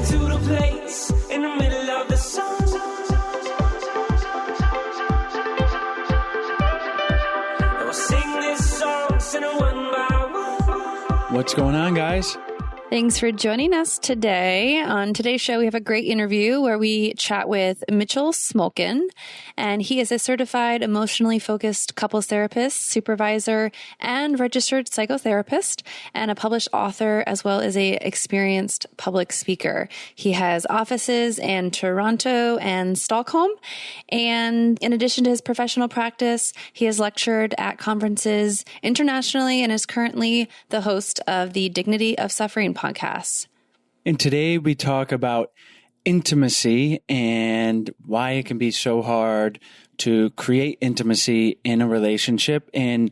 to the place in the middle of the sun. And we'll sing this song, sing it one by one. What's going on, guys? Thanks for joining us today. On today's show, we have a great interview where we chat with Mitchell Smolkin, and he is a certified emotionally focused couples therapist, supervisor, and registered psychotherapist, and a published author, as well as a experienced public speaker. He has offices in Toronto and Stockholm, and in addition to his professional practice, he has lectured at conferences internationally and is currently the host of the Dignity of Suffering podcasts. And today we talk about intimacy and why it can be so hard to create intimacy in a relationship, and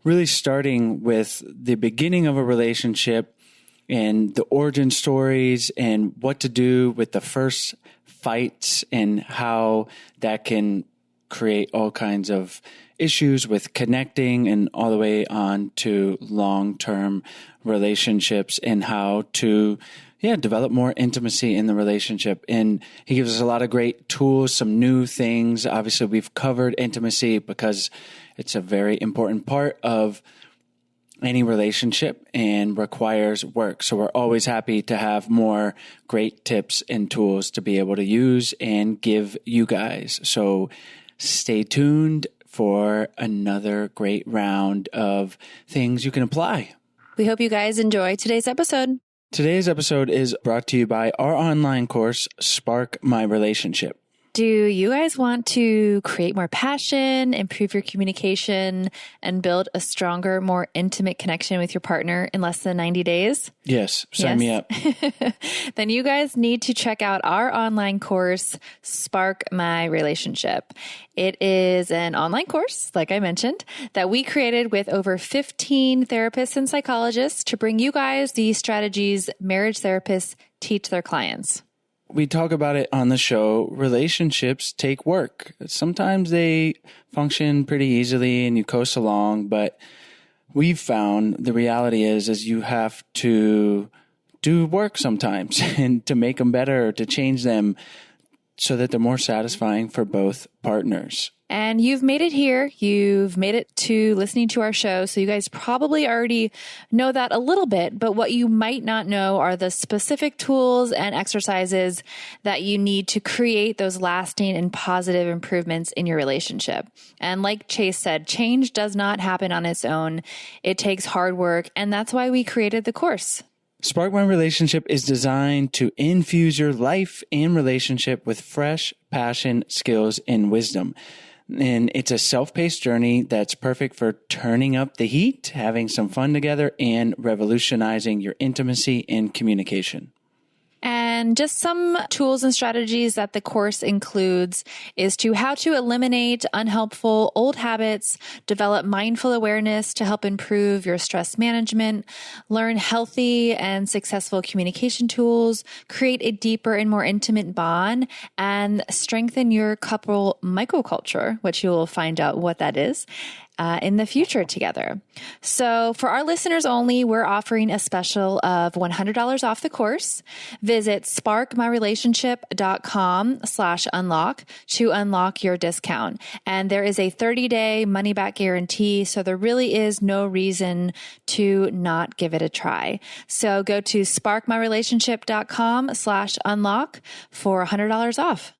really starting with the beginning of a relationship and the origin stories and what to do with the first fights and how that can create all kinds of issues with connecting, and all the way on to long-term relationships and how to develop more intimacy in the relationship. And he gives us a lot of great tools, some new things. Obviously, we've covered intimacy because it's a very important part of any relationship and requires work. So we're always happy to have more great tips and tools to be able to use and give you guys. So stay tuned for another great round of things you can apply. We hope you guys enjoy today's episode. Today's episode is brought to you by our online course, Spark My Relationship. Do you guys want to create more passion, improve your communication, and build a stronger, more intimate connection with your partner in less than 90 days? Yes, sign me up. Then you guys need to check out our online course, Spark My Relationship. It is an online course, like I mentioned, that we created with over 15 therapists and psychologists to bring you guys the strategies marriage therapists teach their clients. We talk about it on the show. Relationships take work. Sometimes they function pretty easily and you coast along, but we've found the reality is you have to do work sometimes and to make them better, to change them so that they're more satisfying for both partners. And you've made it here. You've made it to listening to our show. So you guys probably already know that a little bit, but what you might not know are the specific tools and exercises that you need to create those lasting and positive improvements in your relationship. And like Chase said, change does not happen on its own. It takes hard work. And that's why we created the course. Spark My Relationship is designed to infuse your life and relationship with fresh passion, skills, and wisdom. And it's a self-paced journey that's perfect for turning up the heat, having some fun together, and revolutionizing your intimacy and communication. And just some tools and strategies that the course includes is how to eliminate unhelpful old habits, develop mindful awareness to help improve your stress management, learn healthy and successful communication tools, create a deeper and more intimate bond, and strengthen your couple microculture, which you will find out what that is, in the future together. So for our listeners only, we're offering a special of $100 off the course. Visit sparkmyrelationship.com/unlock to unlock your discount. And there is a 30-day money-back guarantee, so there really is no reason to not give it a try. So go to sparkmyrelationship.com/unlock for $100 off.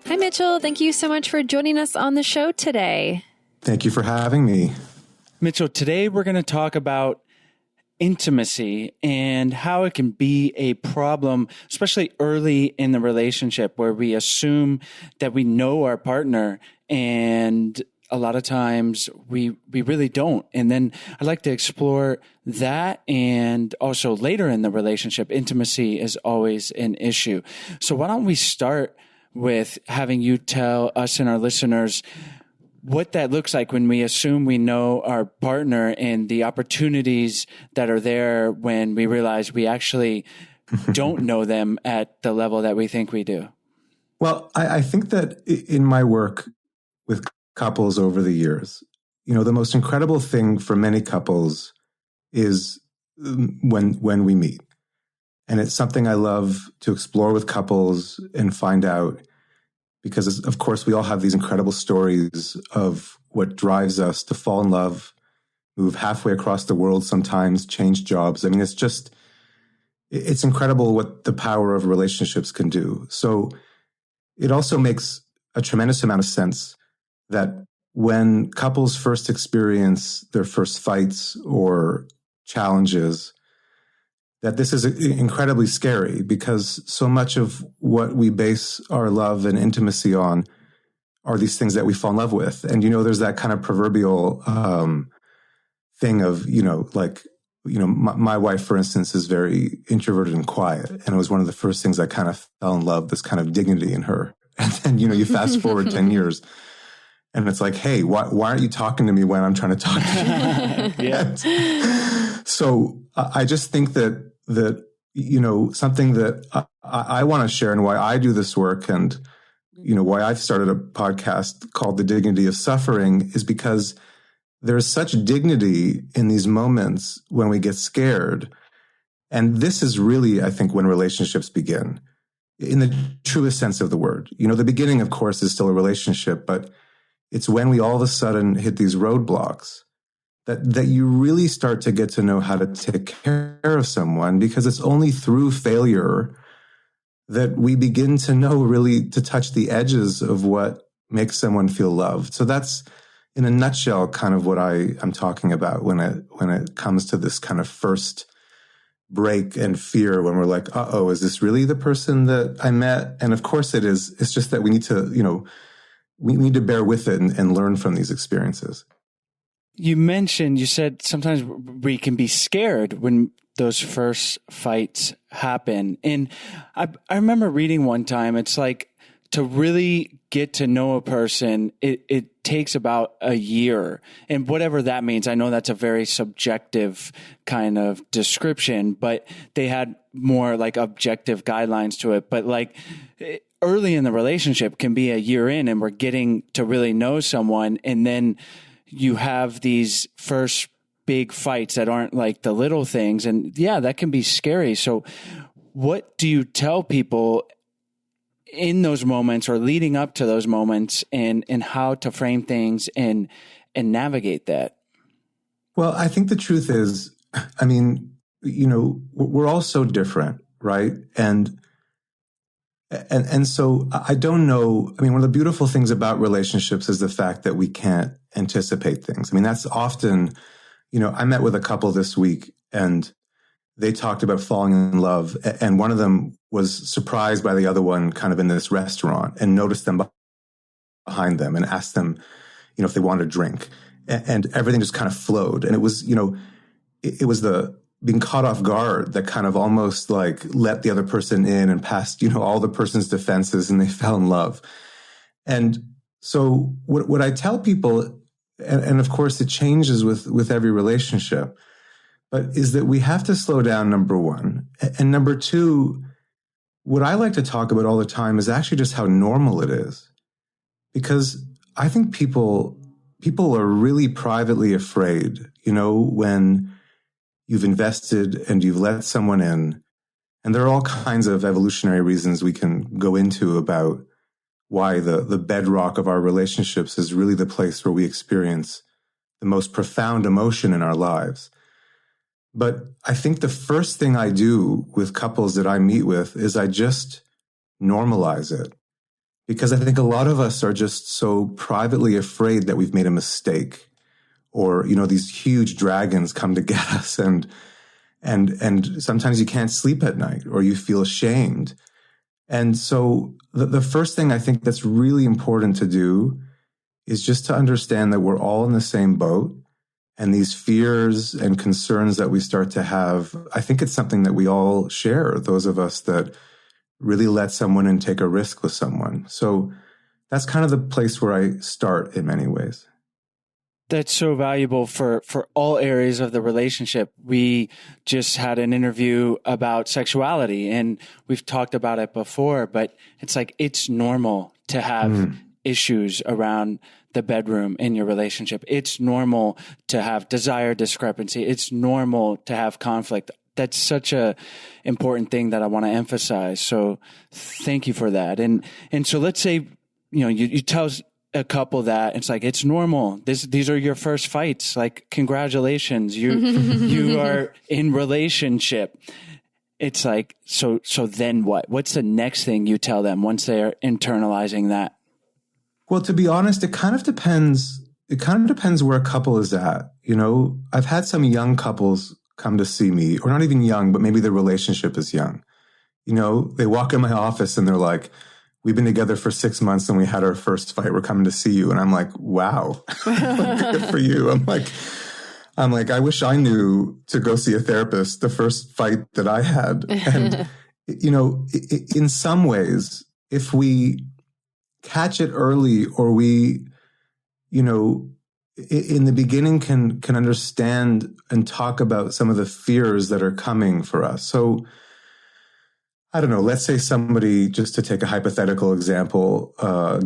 Hi, Mitchell. Thank you so much for joining us on the show today. Thank you for having me. Mitchell, today we're going to talk about intimacy and how it can be a problem, especially early in the relationship where we assume that we know our partner, and a lot of times we really don't. And then I'd like to explore that, and also later in the relationship, intimacy is always an issue. So why don't we start with having you tell us and our listeners what that looks like when we assume we know our partner, and the opportunities that are there when we realize we actually don't know them at the level that we think we do. Well, I think that in my work with couples over the years, the most incredible thing for many couples is when we meet. And it's something I love to explore with couples and find out, because of course we all have these incredible stories of what drives us to fall in love, move halfway across the world sometimes, change jobs. I mean, it's incredible what the power of relationships can do. So it also makes a tremendous amount of sense that when couples first experience their first fights or challenges, that this is incredibly scary, because so much of what we base our love and intimacy on are these things that we fall in love with. And, there's that kind of proverbial thing of, my wife, for instance, is very introverted and quiet. And it was one of the first things I kind of fell in love, this kind of dignity in her. And then, you fast forward 10 years and it's like, hey, why aren't you talking to me when I'm trying to talk to you? Yeah. So I just think that something that I want to share, and why I do this work, and, why I've started a podcast called The Dignity of Suffering, is because there's such dignity in these moments when we get scared. And this is really, I think, when relationships begin, in the truest sense of the word. The beginning, of course, is still a relationship, but it's when we all of a sudden hit these roadblocks that you really start to get to know how to take care of someone, because it's only through failure that we begin to know, really, to touch the edges of what makes someone feel loved. So that's, in a nutshell, kind of what I'm talking about when it comes to this kind of first break and fear, when we're like, is this really the person that I met? And of course it is. It's just that we need to, we need to bear with it and learn from these experiences. You said sometimes we can be scared when those first fights happen. And I remember reading one time, it's like, to really get to know a person, it takes about a year. And whatever that means, I know that's a very subjective kind of description, but they had more like objective guidelines to it. But like early in the relationship can be a year in, and we're getting to really know someone. And then you have these first big fights that aren't like the little things. And yeah, that can be scary. So what do you tell people in those moments or leading up to those moments, and how to frame things and navigate that? Well, I think the truth is, I mean, we're all so different, right? And so I don't know. I mean, one of the beautiful things about relationships is the fact that we can't anticipate things. I mean, that's often, I met with a couple this week, and they talked about falling in love, and one of them was surprised by the other one kind of in this restaurant, and noticed them behind them and asked them, if they wanted a drink, and everything just kind of flowed. And it was, it was the being caught off guard that kind of almost like let the other person in and passed, all the person's defenses, and they fell in love. And so what I tell people, and of course it changes with every relationship, but is that we have to slow down, number one. And number two, what I like to talk about all the time is actually just how normal it is. Because I think people are really privately afraid, when you've invested and you've let someone in. And there are all kinds of evolutionary reasons we can go into about why the bedrock of our relationships is really the place where we experience the most profound emotion in our lives. But I think the first thing I do with couples that I meet with is I just normalize it. Because I think a lot of us are just so privately afraid that we've made a mistake, or, these huge dragons come to get us, and sometimes you can't sleep at night, or you feel ashamed. And so the first thing I think that's really important to do is just to understand that we're all in the same boat. And these fears and concerns that we start to have, I think it's something that we all share, those of us that really let someone in, take a risk with someone. So that's kind of the place where I start in many ways. That's so valuable for all areas of the relationship. We just had an interview about sexuality, and we've talked about it before, but it's like it's normal to have issues around the bedroom in your relationship. It's normal to have desire discrepancy. It's normal to have conflict. That's such a important thing that I want to emphasize. So thank you for that. And so let's say, you tell a couple that it's like, it's normal. These are your first fights. Like, congratulations. You are in relationship. It's like, so then what? What's the next thing you tell them once they're internalizing that? Well, to be honest, it kind of depends. It kind of depends where a couple is at. I've had some young couples come to see me, or not even young, but maybe the relationship is young. They walk in my office and they're like, we've been together for 6 months and we had our first fight. We're coming to see you. And I'm like, wow, good for you. I'm like, I wish I knew to go see a therapist the first fight that I had. And, in some ways, if we catch it early, or we, in the beginning can understand and talk about some of the fears that are coming for us. So I don't know, let's say somebody, just to take a hypothetical example,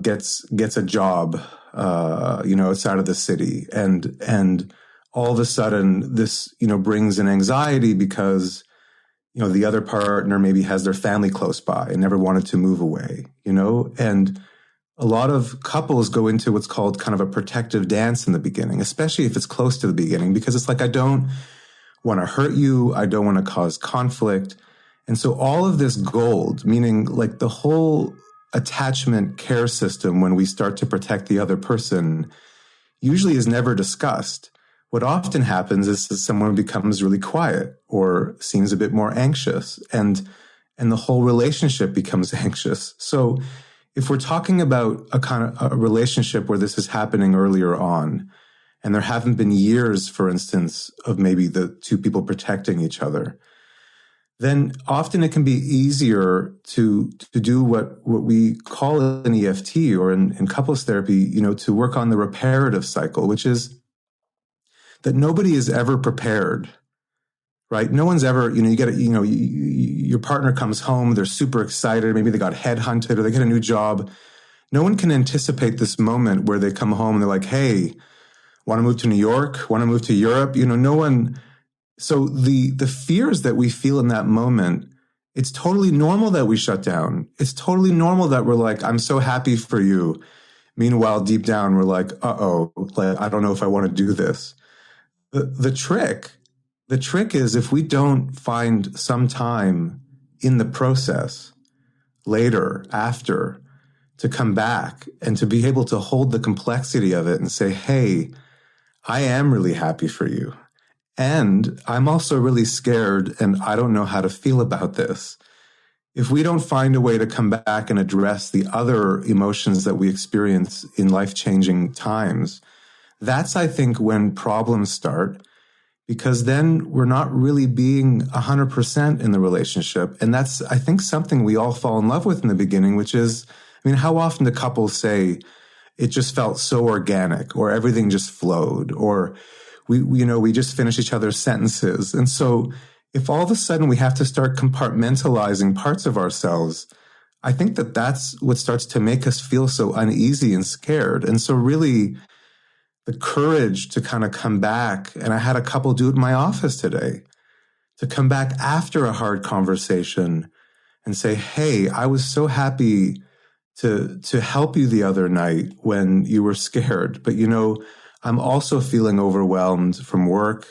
gets a job, outside of the city, and all of a sudden this, brings an anxiety because, the other partner maybe has their family close by and never wanted to move away, and a lot of couples go into what's called kind of a protective dance in the beginning, especially if it's close to the beginning, because it's like, I don't want to hurt you. I don't want to cause conflict. And so all of this gold, meaning like the whole attachment care system, when we start to protect the other person, usually is never discussed. What often happens is that someone becomes really quiet or seems a bit more anxious, and the whole relationship becomes anxious. So if we're talking about a kind of a relationship where this is happening earlier on, and there haven't been years, for instance, of maybe the two people protecting each other, then often it can be easier to do what we call an EFT, or in couples therapy, to work on the reparative cycle, which is that nobody is ever prepared, right? No one's ever, your partner comes home, they're super excited. Maybe they got headhunted or they get a new job. No one can anticipate this moment where they come home and they're like, hey, want to move to New York? Want to move to Europe? No one. So the fears that we feel in that moment, it's totally normal that we shut down. It's totally normal that we're like, I'm so happy for you. Meanwhile, deep down, we're like, uh-oh, like, I don't know if I want to do this. The trick is, if we don't find some time in the process later, after, to come back and to be able to hold the complexity of it and say, hey, I am really happy for you. And I'm also really scared and I don't know how to feel about this. If we don't find a way to come back and address the other emotions that we experience in life-changing times, that's, I think, when problems start, because then we're not really being 100% in the relationship. And that's, I think, something we all fall in love with in the beginning, which is, how often do couples say it just felt so organic, or everything just flowed, or we just finished each other's sentences. And so if all of a sudden we have to start compartmentalizing parts of ourselves, I think that that's what starts to make us feel so uneasy and scared. And so really, the courage to kind of come back, and I had a couple do it in my office today, to come back after a hard conversation and say, hey, I was so happy to help you the other night when you were scared, but I'm also feeling overwhelmed from work,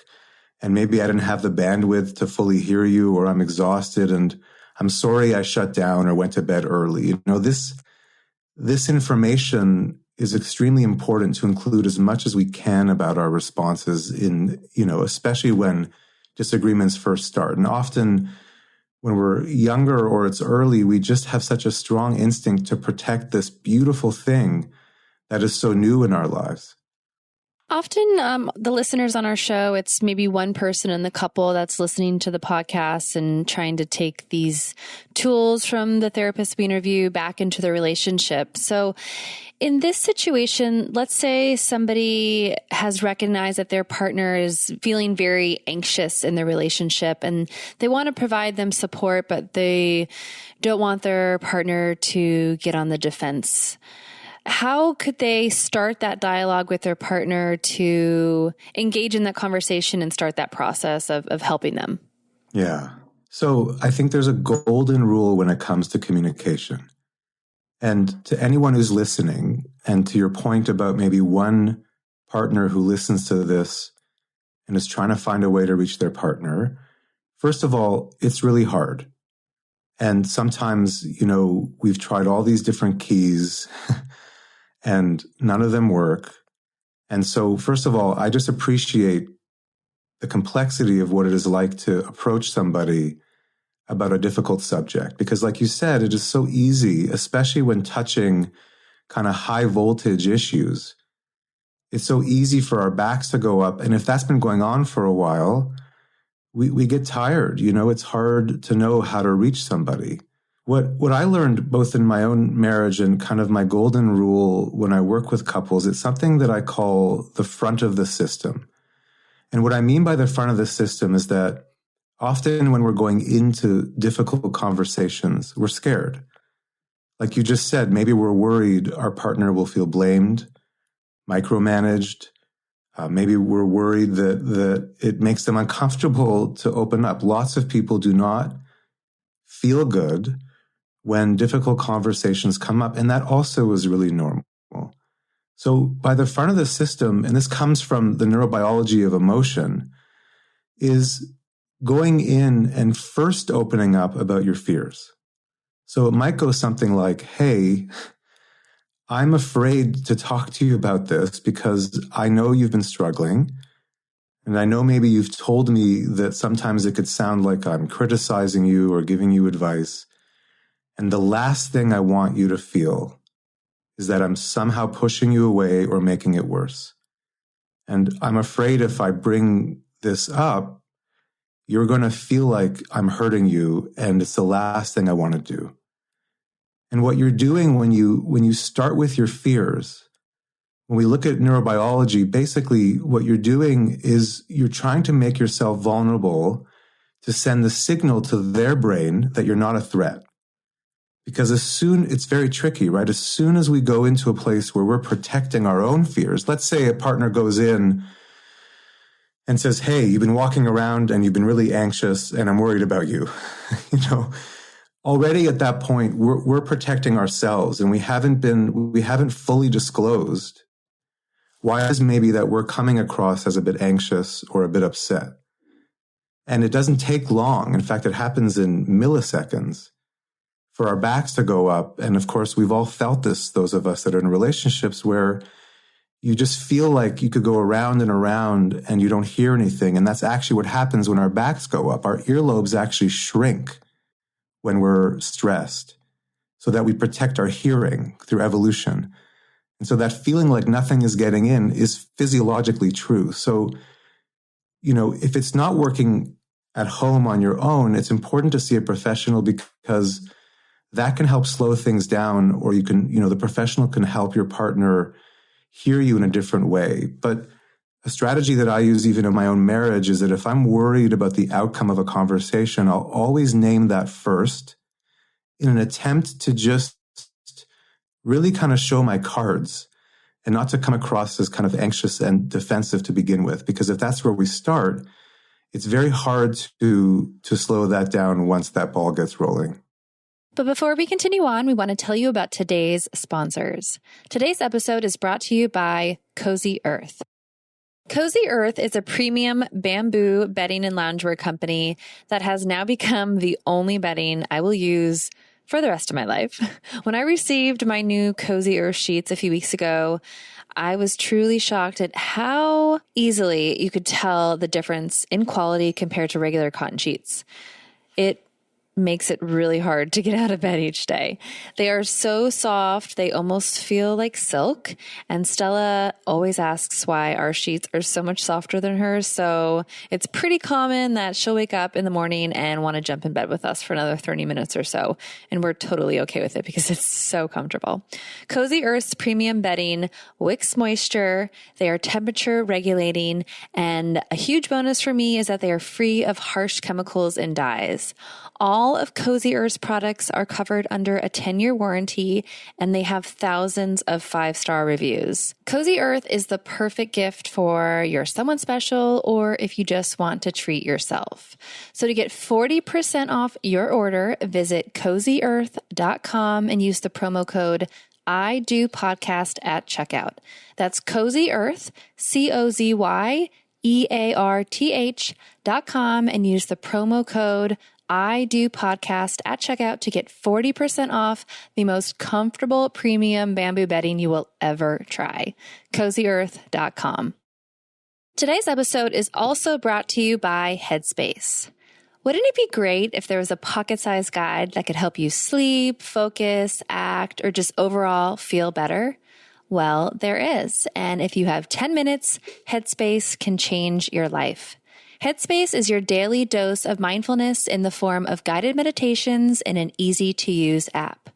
and maybe I didn't have the bandwidth to fully hear you, or I'm exhausted, and I'm sorry I shut down or went to bed early. This information is extremely important to include as much as we can about our responses in, especially when disagreements first start. And often when we're younger or it's early, we just have such a strong instinct to protect this beautiful thing that is so new in our lives. Often the listeners on our show, it's maybe one person in the couple that's listening to the podcast and trying to take these tools from the therapist we interview back into the relationship. So in this situation, let's say somebody has recognized that their partner is feeling very anxious in the relationship and they want to provide them support, but they don't want their partner to get on the defense. How could they start that dialogue with their partner to engage in that conversation and start that process of helping them? Yeah. So I think there's a golden rule when it comes to communication. And to anyone who's listening, and to your point about maybe one partner who listens to this and is trying to find a way to reach their partner, first of all, it's really hard. And sometimes, we've tried all these different keys and none of them work. And so, first of all, I just appreciate the complexity of what it is like to approach somebody about a difficult subject. Because like you said, it is so easy, especially when touching kind of high voltage issues. It's so easy for our backs to go up. And if that's been going on for a while, we get tired. It's hard to know how to reach somebody. What I learned both in my own marriage and kind of my golden rule when I work with couples, it's something that I call the front of the system. And what I mean by the front of the system is that often when we're going into difficult conversations, we're scared. Like you just said, maybe we're worried our partner will feel blamed, micromanaged. Maybe we're worried that it makes them uncomfortable to open up. Lots of people do not feel good when difficult conversations come up, and that also is really normal. So by the front of the system, and this comes from the neurobiology of emotion, is going in and first opening up about your fears. So it might go something like, hey, I'm afraid to talk to you about this because I know you've been struggling. And I know maybe you've told me that sometimes it could sound like I'm criticizing you or giving you advice. And the last thing I want you to feel is that I'm somehow pushing you away or making it worse. And I'm afraid if I bring this up, you're going to feel like I'm hurting you, and it's the last thing I want to do. And what you're doing when you start with your fears, when we look at neurobiology, basically what you're doing is you're trying to make yourself vulnerable to send the signal to their brain that you're not a threat. Because it's very tricky, right? As soon as we go into a place where we're protecting our own fears, let's say a partner goes in and says, hey, you've been walking around and you've been really anxious and I'm worried about you. Already at that point, we're protecting ourselves, and we haven't fully disclosed why is maybe that we're coming across as a bit anxious or a bit upset. And it doesn't take long. In fact, it happens in milliseconds for our backs to go up. And of course, we've all felt this, those of us that are in relationships, where you just feel like you could go around and around and you don't hear anything. And that's actually what happens when our backs go up. Our earlobes actually shrink when we're stressed, so that we protect our hearing through evolution. And so that feeling like nothing is getting in is physiologically true. So, if it's not working at home on your own, it's important to see a professional, because that can help slow things down, or the professional can help your partner hear you in a different way. But a strategy that I use even in my own marriage is that if I'm worried about the outcome of a conversation, I'll always name that first in an attempt to just really kind of show my cards and not to come across as kind of anxious and defensive to begin with. Because if that's where we start, it's very hard to slow that down once that ball gets rolling. But before we continue on, we want to tell you about today's sponsors. Today's episode is brought to you by Cozy Earth. Cozy Earth is a premium bamboo bedding and loungewear company that has now become the only bedding I will use for the rest of my life. When I received my new Cozy Earth sheets a few weeks ago, I was truly shocked at how easily you could tell the difference in quality compared to regular cotton sheets. It makes it really hard to get out of bed each day. They are so soft, they almost feel like silk. And Stella always asks why our sheets are so much softer than hers. So it's pretty common that she'll wake up in the morning and want to jump in bed with us for another 30 minutes or so. And we're totally okay with it because it's so comfortable. Cozy Earth's premium bedding wicks moisture. They are temperature regulating. And a huge bonus for me is that they are free of harsh chemicals and dyes. All all of Cozy Earth's products are covered under a 10-year warranty, and they have thousands of 5-star reviews. Cozy Earth is the perfect gift for your someone special or if you just want to treat yourself. So to get 40% off your order, visit CozyEarth.com and use the promo code IDoPodcast at checkout. That's Cozy Earth, CozyEarth.com, and use the promo code IDoPodcast at checkout to get 40% off the most comfortable premium bamboo bedding you will ever try. CozyEarth.com. Today's episode is also brought to you by Headspace. Wouldn't it be great if there was a pocket-sized guide that could help you sleep, focus, act, or just overall feel better? Well, there is. And if you have 10 minutes, Headspace can change your life. Headspace is your daily dose of mindfulness in the form of guided meditations in an easy-to-use app.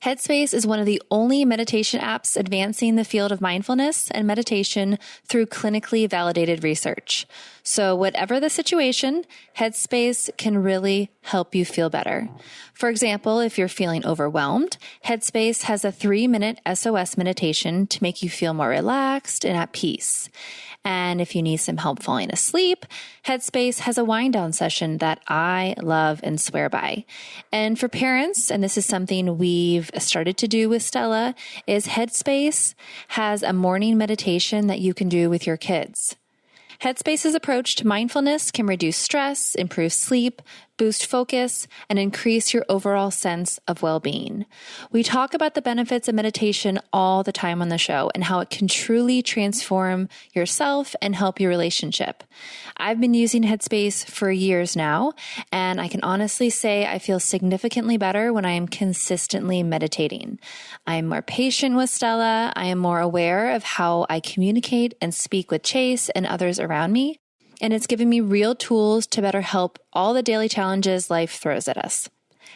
Headspace is one of the only meditation apps advancing the field of mindfulness and meditation through clinically validated research. So whatever the situation, Headspace can really help you feel better. For example, if you're feeling overwhelmed, Headspace has a 3-minute SOS meditation to make you feel more relaxed and at peace. And if you need some help falling asleep, Headspace has a wind down session that I love and swear by. And for parents, and this is something we've started to do with Stella, is Headspace has a morning meditation that you can do with your kids. Headspace's approach to mindfulness can reduce stress, improve sleep, boost focus, and increase your overall sense of well-being. We talk about the benefits of meditation all the time on the show and how it can truly transform yourself and help your relationship. I've been using Headspace for years now, and I can honestly say I feel significantly better when I am consistently meditating. I am more patient with Stella. I am more aware of how I communicate and speak with Chase and others around me. And it's given me real tools to better help all the daily challenges life throws at us.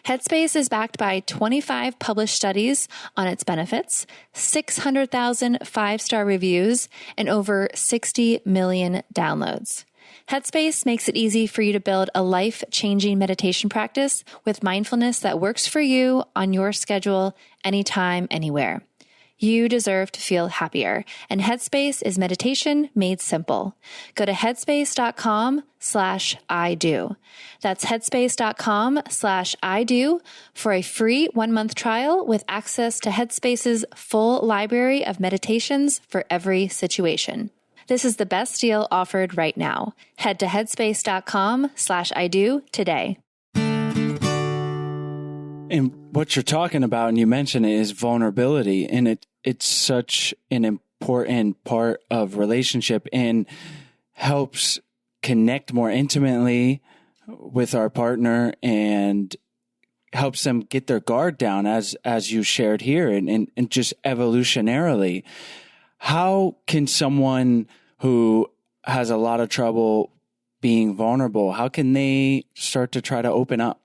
Headspace is backed by 25 published studies on its benefits, 600,000 5-star reviews, and over 60 million downloads. Headspace makes it easy for you to build a life-changing meditation practice with mindfulness that works for you on your schedule, anytime, anywhere. You deserve to feel happier, and Headspace is meditation made simple. Go to headspace.com/IDo. That's headspace.com/IDo for a free 1-month trial with access to Headspace's full library of meditations for every situation. This is the best deal offered right now. Head to headspace.com/IDo today. And what you're talking about, and you mentioned it, is vulnerability. And it's such an important part of relationship and helps connect more intimately with our partner and helps them get their guard down, as you shared here, and just evolutionarily. How can someone who has a lot of trouble being vulnerable, how can they start to try to open up?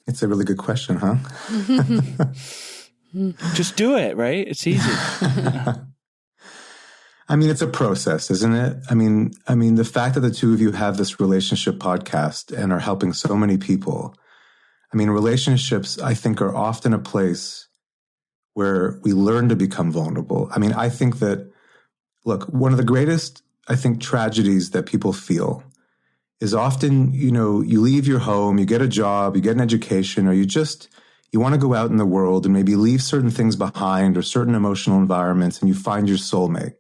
It's a really good question, huh? Just do it, right? It's easy. I mean, it's a process, isn't it? I mean, the fact that the two of you have this relationship podcast and are helping so many people. I mean, relationships, I think, are often a place where we learn to become vulnerable. I mean, I think that, look, one of the greatest, I think, tragedies that people feel is often, you leave your home, you get a job, you get an education, or you want to go out in the world and maybe leave certain things behind or certain emotional environments, and you find your soulmate.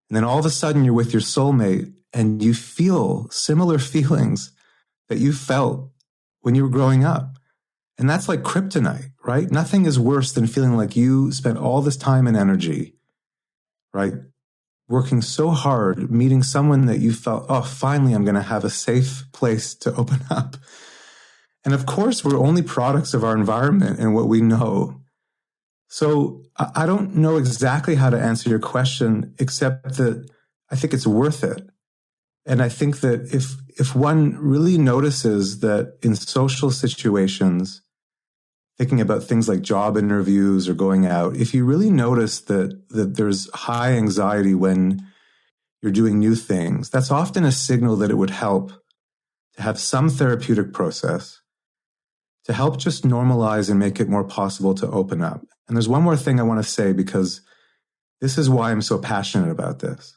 And then all of a sudden you're with your soulmate and you feel similar feelings that you felt when you were growing up. And that's like kryptonite, right? Nothing is worse than feeling like you spent all this time and energy, right, working so hard, meeting someone that you felt, oh, finally I'm going to have a safe place to open up. And of course, we're only products of our environment and what we know. So I don't know exactly how to answer your question, except that I think it's worth it. And I think that if one really notices that in social situations, thinking about things like job interviews or going out, if you really notice that there's high anxiety when you're doing new things, that's often a signal that it would help to to have some therapeutic process to help just normalize and make it more possible to open up. And there's one more thing I want to say, because this is why I'm so passionate about this.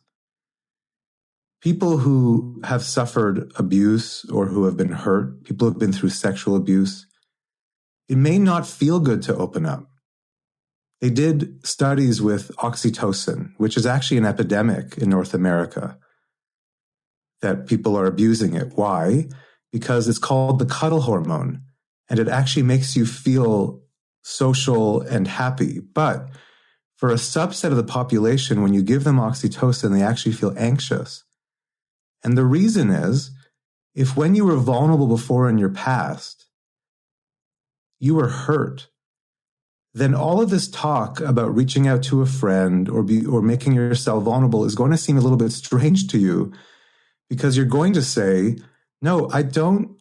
People who have suffered abuse or who have been hurt, people who have been through sexual abuse, it may not feel good to open up. They did studies with oxytocin, which is actually an epidemic in North America, that people are abusing it. Why? Because it's called the cuddle hormone, and it actually makes you feel social and happy. But for a subset of the population, when you give them oxytocin, they actually feel anxious. And the reason is, if when you were vulnerable before in your past, you were hurt, then all of this talk about reaching out to a friend or making yourself vulnerable is going to seem a little bit strange to you, because you're going to say, no, I don't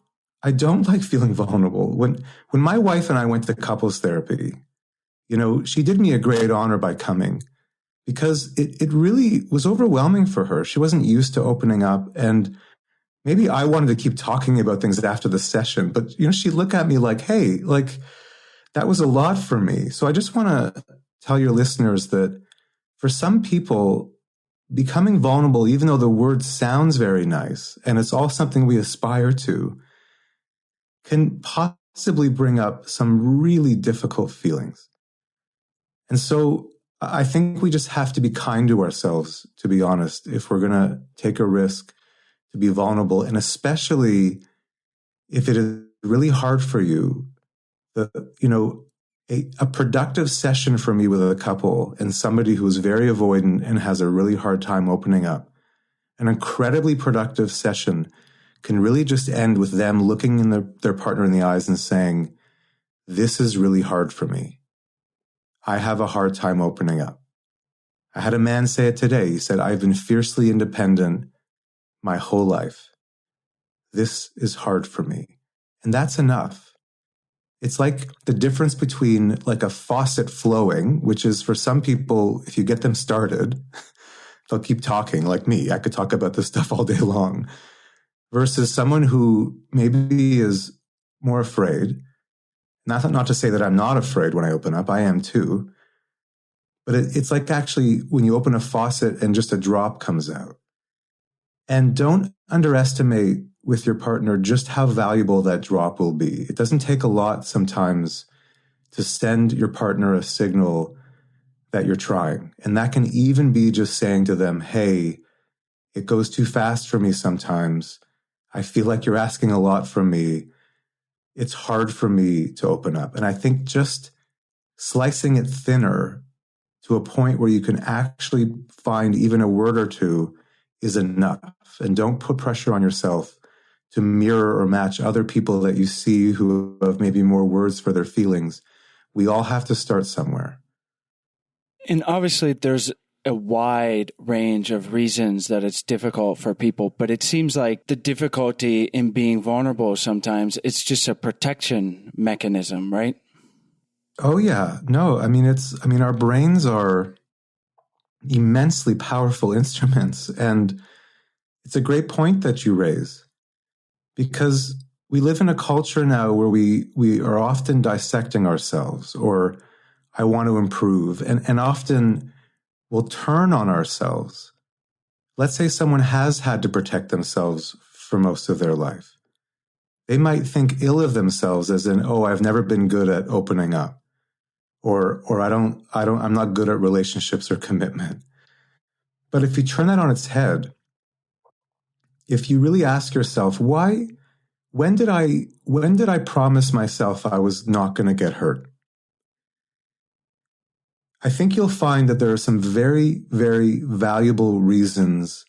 like feeling vulnerable. When my wife and I went to couples therapy, she did me a great honor by coming, because it really was overwhelming for her. She wasn't used to opening up, and maybe I wanted to keep talking about things after the session, but she'd look at me like, hey, like, that was a lot for me. So I just want to tell your listeners that for some people, becoming vulnerable, even though the word sounds very nice and it's all something we aspire to, can possibly bring up some really difficult feelings. And so I think we just have to be kind to ourselves, to be honest, if we're going to take a risk to be vulnerable. And especially if it is really hard for you, a productive session for me with a couple and somebody who is very avoidant and has a really hard time opening up, an incredibly productive session can really just end with them looking in their partner in the eyes and saying, this is really hard for me. I have a hard time opening up. I had a man say it today. He said, I've been fiercely independent my whole life. This is hard for me. And that's enough. It's like the difference between like a faucet flowing, which is for some people, if you get them started, they'll keep talking like me. I could talk about this stuff all day long, versus someone who maybe is more afraid. Not to say that I'm not afraid when I open up. I am too. But it's like actually when you open a faucet and just a drop comes out. And don't underestimate with your partner just how valuable that drop will be. It doesn't take a lot sometimes to send your partner a signal that you're trying. And that can even be just saying to them, hey, it goes too fast for me sometimes. I feel like you're asking a lot from me. It's hard for me to open up. And I think just slicing it thinner to a point where you can actually find even a word or two is enough. And don't put pressure on yourself to mirror or match other people that you see who have maybe more words for their feelings. We all have to start somewhere. And obviously there's a wide range of reasons that it's difficult for people, but it seems like the difficulty in being vulnerable sometimes, it's just a protection mechanism, right? Oh yeah. No, our brains are immensely powerful instruments. And it's a great point that you raise, because we live in a culture now where we are often dissecting ourselves, or I want to improve, and often we'll turn on ourselves. Let's say someone has had to protect themselves for most of their life. They might think ill of themselves as in, oh, I've never been good at opening up. Or I'm not good at relationships or commitment. But if you turn that on its head, if you really ask yourself, when did I promise myself I was not going to get hurt? I think you'll find that there are some very, very valuable reasons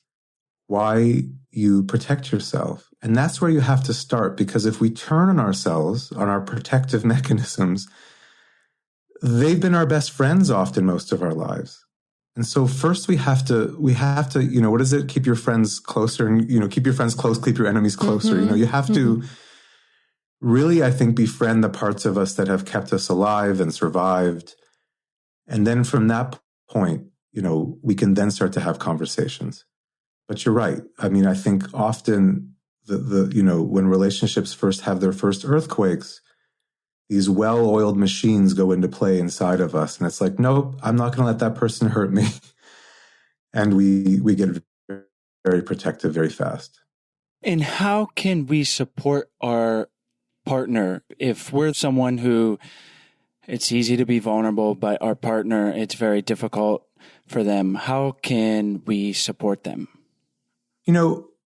why you protect yourself. And that's where you have to start, because if we turn on ourselves, on our protective mechanisms, they've been our best friends often most of our lives. And so first we have to, what is it? Keep your friends closer and, keep your friends close, keep your enemies closer. Mm-hmm. You have to really, I think, befriend the parts of us that have kept us alive and survived. And then from that point, we can then start to have conversations. But you're right. I think often when relationships first have their first earthquakes, these well-oiled machines go into play inside of us. And it's like, nope, I'm not going to let that person hurt me. And we get very protective very fast. And how can we support our partner if we're someone who it's easy to be vulnerable, but our partner, it's very difficult for them? How can we support them?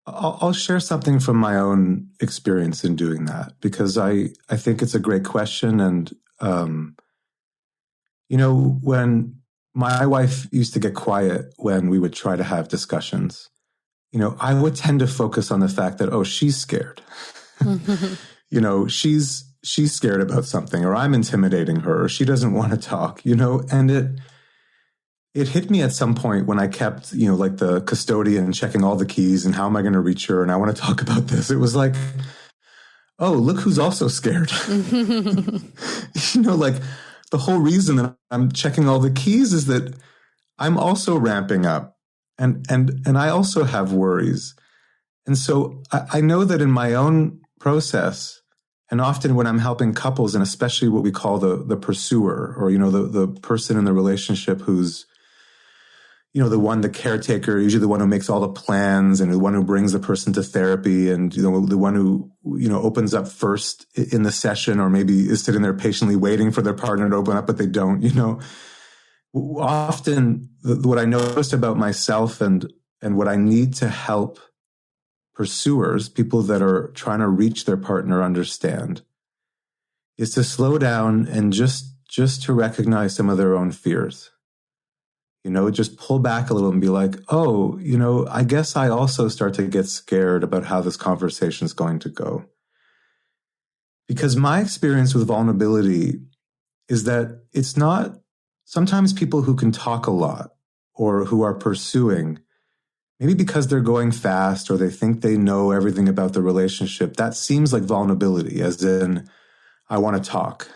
I'll share something from my own experience in doing that, because I think it's a great question. And, when my wife used to get quiet when we would try to have discussions, I would tend to focus on the fact that, oh, she's scared. She's scared about something, or I'm intimidating her, or she doesn't want to talk, and it hit me at some point when I kept, like the custodian checking all the keys and how am I going to reach her? And I want to talk about this. It was like, oh, look who's also scared. Like the whole reason that I'm checking all the keys is that I'm also ramping up and I also have worries. And so I know that in my own process, and often when I'm helping couples, and especially what we call the pursuer, or, the person in the relationship who's, the caretaker, usually the one who makes all the plans and the one who brings the person to therapy, and, the one who, opens up first in the session, or maybe is sitting there patiently waiting for their partner to open up, but they don't, Often what I noticed about myself and what I need to help pursuers, people that are trying to reach their partner, understand, is to slow down and just to recognize some of their own fears. Just pull back a little and be like, oh, I guess I also start to get scared about how this conversation is going to go. Because my experience with vulnerability is that it's not sometimes people who can talk a lot or who are pursuing, maybe because they're going fast or they think they know everything about the relationship, that seems like vulnerability, as in, I want to talk.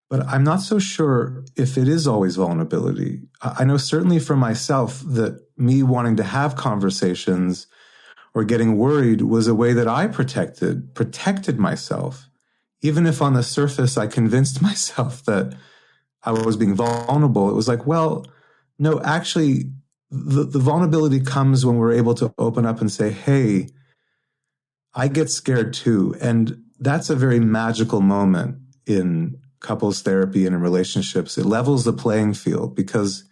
But I'm not so sure if it is always vulnerability. I know certainly for myself that me wanting to have conversations or getting worried was a way that I protected myself. Even if on the surface I convinced myself that I was being vulnerable, it was like, well, no, actually, the vulnerability comes when we're able to open up and say, hey, I get scared too. And that's a very magical moment in couples therapy and in relationships. It levels the playing field, because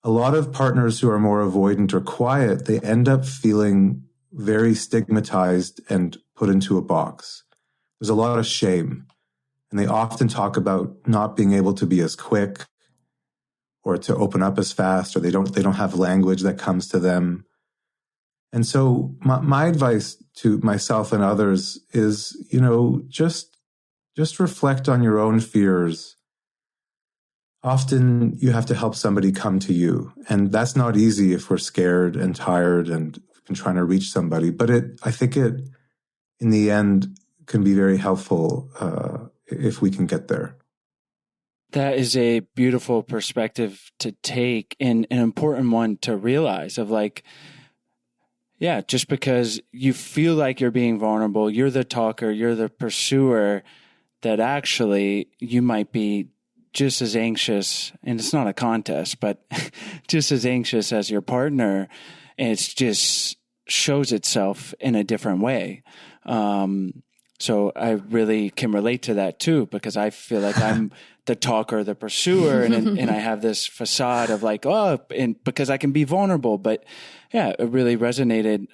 a lot of partners who are more avoidant or quiet, they end up feeling very stigmatized and put into a box. There's a lot of shame. And they often talk about not being able to be as quick or to open up as fast, or they don't have language that comes to them. And so my advice to myself and others is, just reflect on your own fears. Often you have to help somebody come to you. And that's not easy if we're scared and tired and trying to reach somebody. But I think it, in the end, can be very helpful if we can get there. That is a beautiful perspective to take, and an important one to realize, of like, yeah, just because you feel like you're being vulnerable, you're the talker, you're the pursuer, that actually you might be just as anxious, and it's not a contest, but just as anxious as your partner. And it just shows itself in a different way. So I really can relate to that too, because I feel like I'm the talker, the pursuer, and I have this facade of like, oh, and because I can be vulnerable. But yeah, it really resonated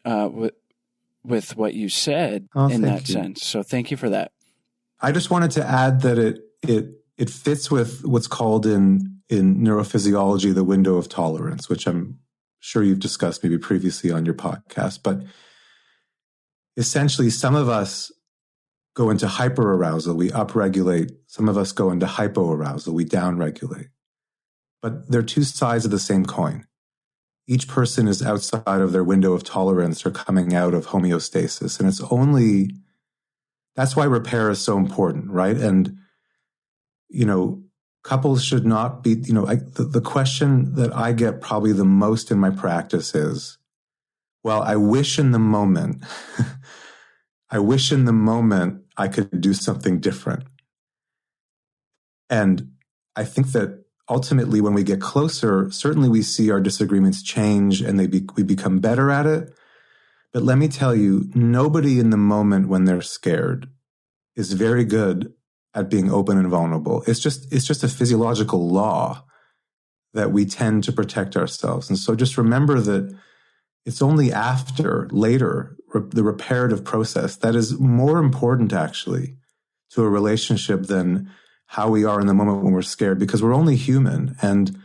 with what you said in that sense. So thank you for that. I just wanted to add that it fits with what's called in neurophysiology the window of tolerance, which I'm sure you've discussed maybe previously on your podcast. But essentially, some of us go into hyperarousal, we upregulate. Some of us go into hypoarousal, we downregulate. But they're two sides of the same coin. Each person is outside of their window of tolerance or coming out of homeostasis. And that's why repair is so important, right? And, couples should not be, the question that I get probably the most in my practice is, well, I wish in the moment, I could do something different. And I think that ultimately when we get closer, certainly we see our disagreements change and we become better at it. But let me tell you, nobody in the moment when they're scared is very good at being open and vulnerable. It's just a physiological law that we tend to protect ourselves. And so just remember that it's only later, the reparative process that is more important actually to a relationship than how we are in the moment when we're scared, because we're only human. And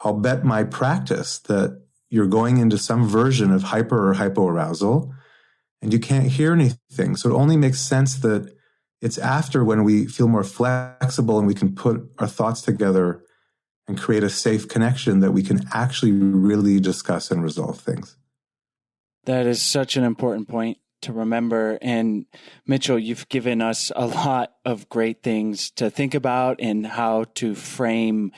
I'll bet my practice that you're going into some version of hyper or hypoarousal and you can't hear anything. So it only makes sense that it's after, when we feel more flexible and we can put our thoughts together and create a safe connection, that we can actually really discuss and resolve things. That is such an important point to remember. And Mitchell, you've given us a lot of great things to think about and how to frame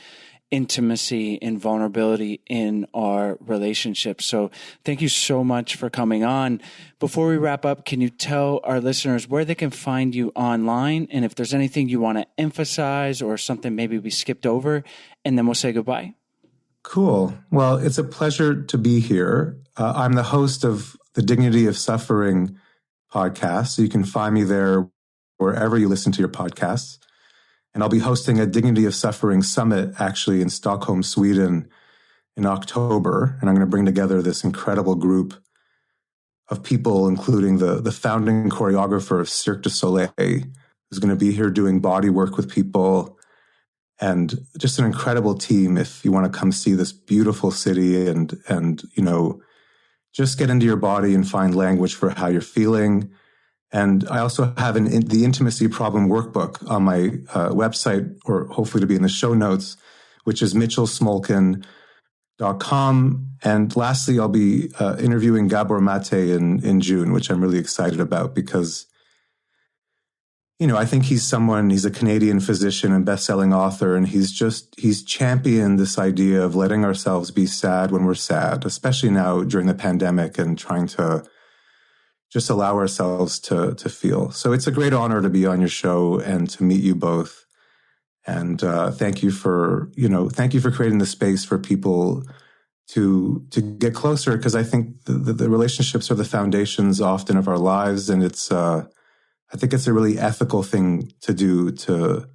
intimacy and vulnerability in our relationship. So thank you so much for coming on. Before we wrap up, can you tell our listeners where they can find you online, and if there's anything you want to emphasize or something maybe we skipped over, and then we'll say goodbye. Cool. Well, it's a pleasure to be here. I'm the host of the Dignity of Suffering podcast, so you can find me there wherever you listen to your podcasts. And I'll be hosting a Dignity of Suffering Summit actually in Stockholm, Sweden in October. And I'm going to bring together this incredible group of people, including the founding choreographer of Cirque du Soleil, who's going to be here doing body work with people, and just an incredible team if you want to come see this beautiful city and just get into your body and find language for how you're feeling. And I also have the Intimacy Problem Workbook on my website, or hopefully to be in the show notes, which is mitchellsmolkin.com. And lastly, I'll be interviewing Gabor Mate in June, which I'm really excited about because, I think he's a Canadian physician and best-selling author, and he's championed this idea of letting ourselves be sad when we're sad, especially now during the pandemic, and trying to just allow ourselves to feel. So it's a great honor to be on your show and to meet you both. And thank you for creating the space for people to get closer, because I think the relationships are the foundations often of our lives. And I think it's a really ethical thing to do to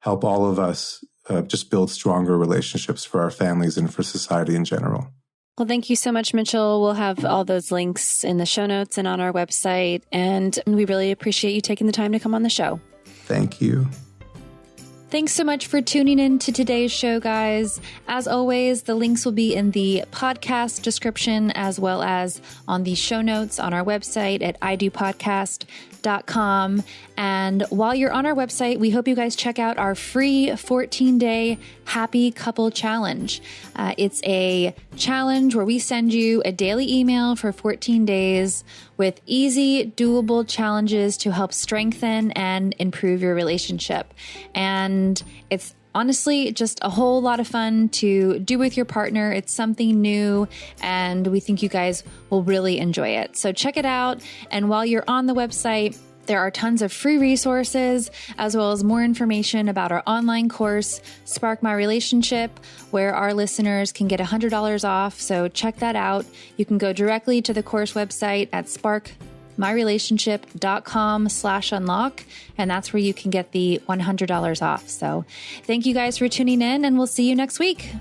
help all of us just build stronger relationships for our families and for society in general. Well, thank you so much, Mitchell. We'll have all those links in the show notes and on our website. And we really appreciate you taking the time to come on the show. Thank you. Thanks so much for tuning in to today's show, guys. As always, the links will be in the podcast description as well as on the show notes on our website at idopodcast.com. And while you're on our website, we hope you guys check out our free 14-day Happy Couple Challenge. It's a challenge where we send you a daily email for 14 days with easy, doable challenges to help strengthen and improve your relationship. And it's honestly just a whole lot of fun to do with your partner. It's something new, and we think you guys will really enjoy it. So check it out. And while you're on the website, there are tons of free resources, as well as more information about our online course, Spark My Relationship, where our listeners can get $100 off. So check that out. You can go directly to the course website at sparkmyrelationship.com/unlock, and that's where you can get the $100 off. So thank you guys for tuning in, and we'll see you next week.